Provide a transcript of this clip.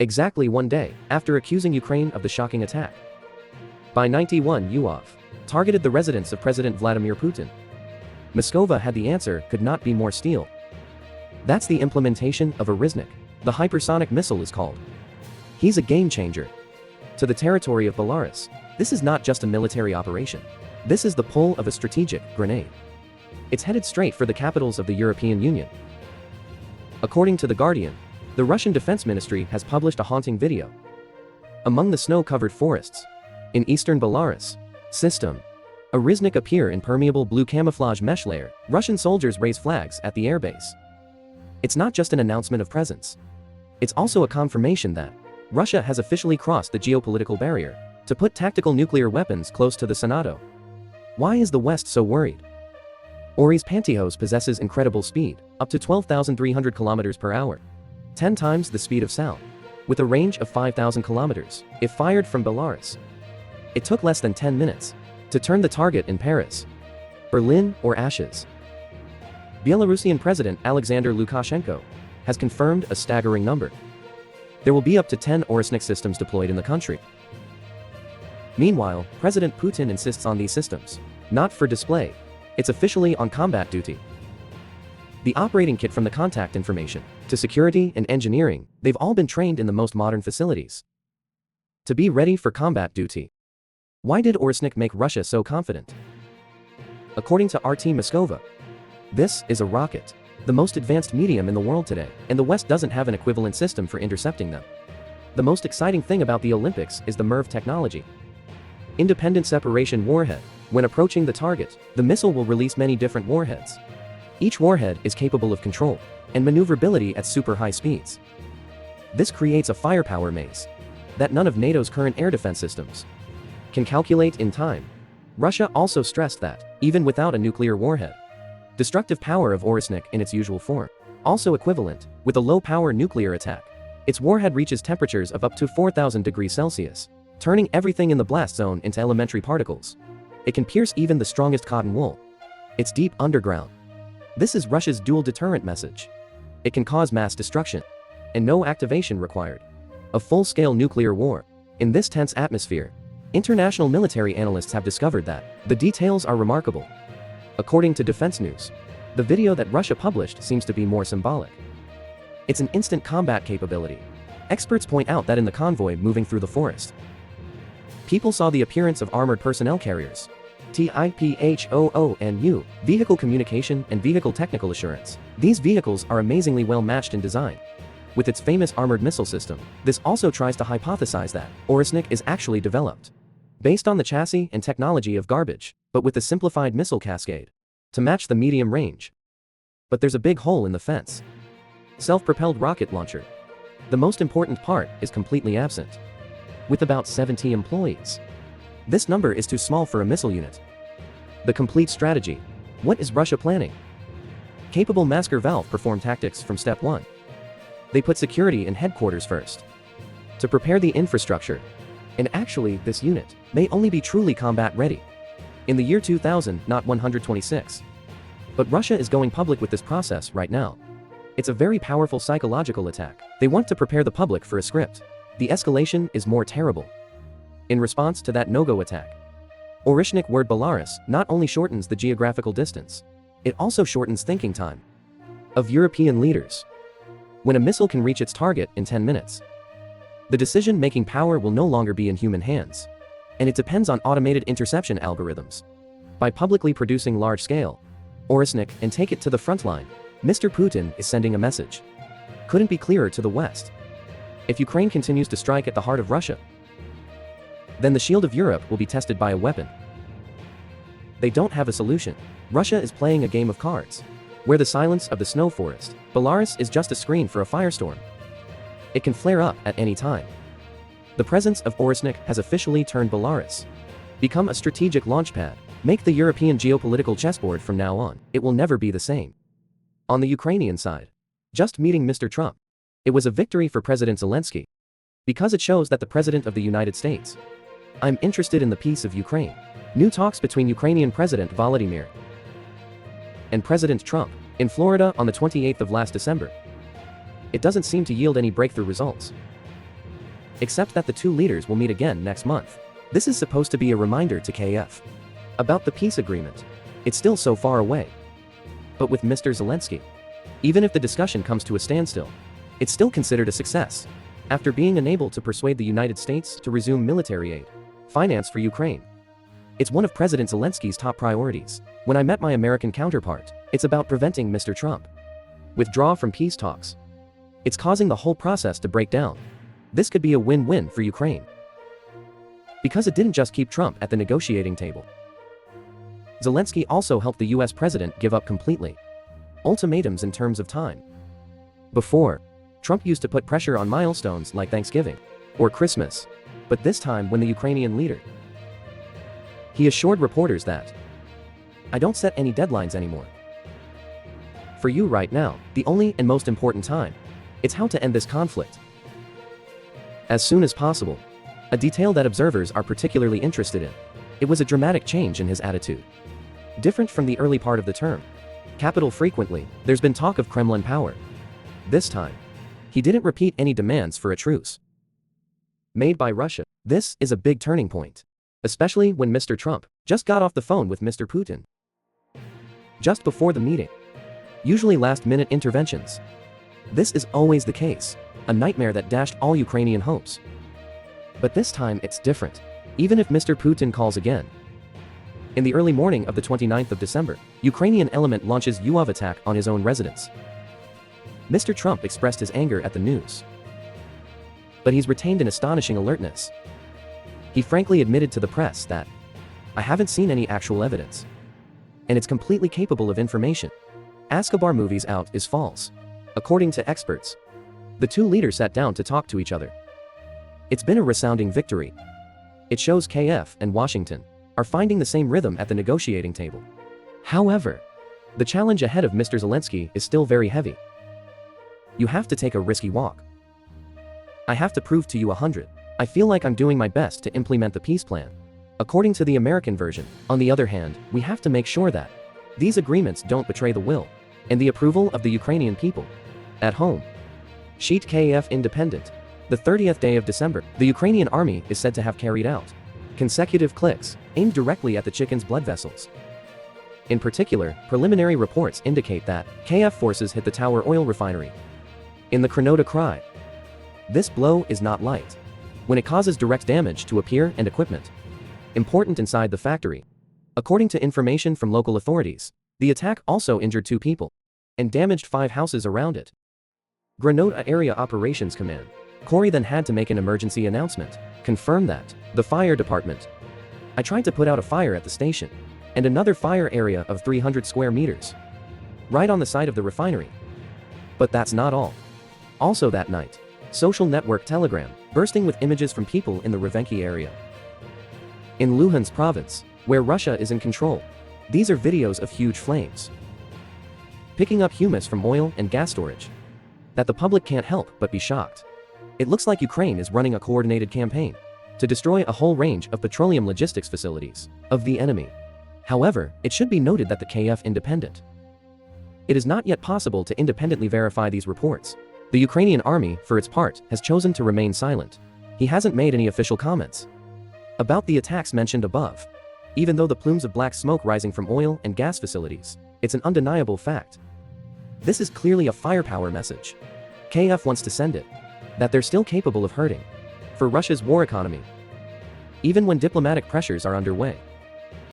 exactly one day after accusing Ukraine of the shocking attack. By 91 UOV targeted the residence of President Vladimir Putin. Moscow had the answer, could not be more steel. That's the implementation of Oreshnik. The hypersonic missile is called. He's a game changer. To the territory of Belarus, this is not just a military operation. This is the pull of a strategic grenade. It's headed straight for the capitals of the European Union. According to The Guardian, the Russian Defense Ministry has published a haunting video. Among the snow-covered forests in eastern Belarus, system Oreshnik appear in permeable blue camouflage mesh layer. Russian soldiers raise flags at the airbase. It's not just an announcement of presence. It's also a confirmation that Russia has officially crossed the geopolitical barrier to put tactical nuclear weapons close to the NATO. Why is the West so worried? Ory's pantyhose possesses incredible speed, up to 12,300 kilometers per hour, 10 times the speed of sound, with a range of 5,000 kilometers if fired from Belarus. It took less than 10 minutes to turn the target in Paris, Berlin, or ashes. Belarusian President Alexander Lukashenko has confirmed a staggering number. There will be up to 10 Oreshnik systems deployed in the country. Meanwhile, President Putin insists on these systems not for display. It's officially on combat duty. The operating kit from the contact information to security and engineering, they've all been trained in the most modern facilities to be ready for combat duty. Why did Oreshnik make Russia so confident? According to RT Moscow, this is a rocket, the most advanced medium in the world today, and the West doesn't have an equivalent system for intercepting them. The most exciting thing about the Olympics is the MIRV technology. Independent separation warhead. When approaching the target, the missile will release many different warheads. Each warhead is capable of control and maneuverability at super high speeds. This creates a firepower maze that none of NATO's current air defense systems can calculate in time. Russia also stressed that, even without a nuclear warhead, destructive power of Oreshnik in its usual form, also equivalent with a low-power nuclear attack. Its warhead reaches temperatures of up to 4,000 degrees Celsius, turning everything in the blast zone into elementary particles. It can pierce even the strongest cotton wool. It's deep underground. This is Russia's dual deterrent message. It can cause mass destruction, and no activation required. A full-scale nuclear war. In this tense atmosphere, international military analysts have discovered that the details are remarkable. According to Defense News, the video that Russia published seems to be more symbolic. It's an instant combat capability. Experts point out that in the convoy moving through the forest, people saw the appearance of armored personnel carriers, TIPHOONU, vehicle communication and vehicle technical assurance. These vehicles are amazingly well matched in design with its famous armored missile system. This also tries to hypothesize that Oreshnik is actually developed based on the chassis and technology of garbage, but with a simplified missile cascade to match the medium range. But there's a big hole in the fence. Self-propelled rocket launcher. The most important part is completely absent. With about 70 employees. This number is too small for a missile unit. The complete strategy. What is Russia planning? Capable masker valve perform tactics from step 1. They put security in headquarters first to prepare the infrastructure. And actually, this unit may only be truly combat ready in the year 2000, not 126. But Russia is going public with this process right now. It's a very powerful psychological attack. They want to prepare the public for a script. The escalation is more terrible. In response to that no-go attack, Oreshnik word Belarus not only shortens the geographical distance, it also shortens thinking time of European leaders. When a missile can reach its target in 10 minutes, the decision-making power will no longer be in human hands, and it depends on automated interception algorithms. By publicly producing large-scale Oreshnik and take it to the front line, Mr. Putin is sending a message. Couldn't be clearer to the West. If Ukraine continues to strike at the heart of Russia, then the shield of Europe will be tested by a weapon. They don't have a solution. Russia is playing a game of cards, where the silence of the snow forest, Belarus, is just a screen for a firestorm. It can flare up at any time. The presence of Oreshnik has officially turned Belarus become a strategic launchpad. Make the European geopolitical chessboard from now on. It will never be the same. On the Ukrainian side, just meeting Mr. Trump, it was a victory for President Zelensky, because it shows that the President of the United States, I'm interested in the peace of Ukraine. New talks between Ukrainian President Volodymyr and President Trump in Florida on the 28th of last December. It doesn't seem to yield any breakthrough results. except that the two leaders will meet again next month. This is supposed to be a reminder to Kyiv about the peace agreement. It's still so far away. But with Mr. Zelensky, even if the discussion comes to a standstill, it's still considered a success. After being unable to persuade the United States to resume military aid, finance for Ukraine, it's one of President Zelensky's top priorities. When I met my American counterpart, it's about preventing Mr. Trump withdraw from peace talks. It's causing the whole process to break down. This could be a win-win for Ukraine, because it didn't just keep Trump at the negotiating table. Zelensky also helped the US president give up completely ultimatums in terms of time. Before, Trump used to put pressure on milestones like Thanksgiving or Christmas, but this time when the Ukrainian leader, he assured reporters that, "I don't set any deadlines anymore. For you right now, the only and most important time, it's how to end this conflict as soon as possible." A detail that observers are particularly interested in. It was a dramatic change in his attitude. Different from the early part of the term. Capital frequently, there's been talk of Kremlin power. This time, he didn't repeat any demands for a truce made by Russia. This is a big turning point, especially when Mr. Trump just got off the phone with Mr. Putin just before the meeting. Usually last-minute interventions. This is always the case, a nightmare that dashed all Ukrainian hopes. But this time it's different. Even if Mr. Putin calls again. In the early morning of the 29th of December, Ukrainian element launches UAV attack on his own residence. Mr. Trump expressed his anger at the news, but he's retained an astonishing alertness. He frankly admitted to the press that, "I haven't seen any actual evidence, and it's completely capable of information. Escobar movies out is false." According to experts, the two leaders sat down to talk to each other. It's been a resounding victory. It shows Kyiv and Washington are finding the same rhythm at the negotiating table. However, the challenge ahead of Mr. Zelensky is still very heavy. You have to take a risky walk. "I have to prove to you 100. I feel like I'm doing my best to implement the peace plan." According to the American version, on the other hand, we have to make sure that these agreements don't betray the will and the approval of the Ukrainian people. At home. Sheet Kyiv Independent. The 30th day of December, the Ukrainian army is said to have carried out consecutive clicks aimed directly at the chicken's blood vessels. In particular, preliminary reports indicate that Kyiv forces hit the Tower oil refinery in the Krenota Krai. This blow is not light when it causes direct damage to a pier and equipment important inside the factory. According to information from local authorities, the attack also injured 2 people and damaged 5 houses around it. Grenota Area Operations Command, Corey then had to make an emergency announcement, confirm that the fire department, "I tried to put out a fire at the station and another fire area of 300 square meters right on the side of the refinery. But that's not all." Also that night, social network Telegram bursting with images from people in the Revenki area in Luhansk province, where Russia is in control. These are videos of huge flames picking up humus from oil and gas storage that the public can't help but be shocked. It looks like Ukraine is running a coordinated campaign to destroy a whole range of petroleum logistics facilities of the enemy. However, it should be noted that the Kyiv Independent, it is not yet possible to independently verify these reports. The Ukrainian army, for its part, has chosen to remain silent. He hasn't made any official comments about the attacks mentioned above. Even though the plumes of black smoke rising from oil and gas facilities, it's an undeniable fact. This is clearly a firepower message. Kyiv wants to send it, that they're still capable of hurting for Russia's war economy, even when diplomatic pressures are underway.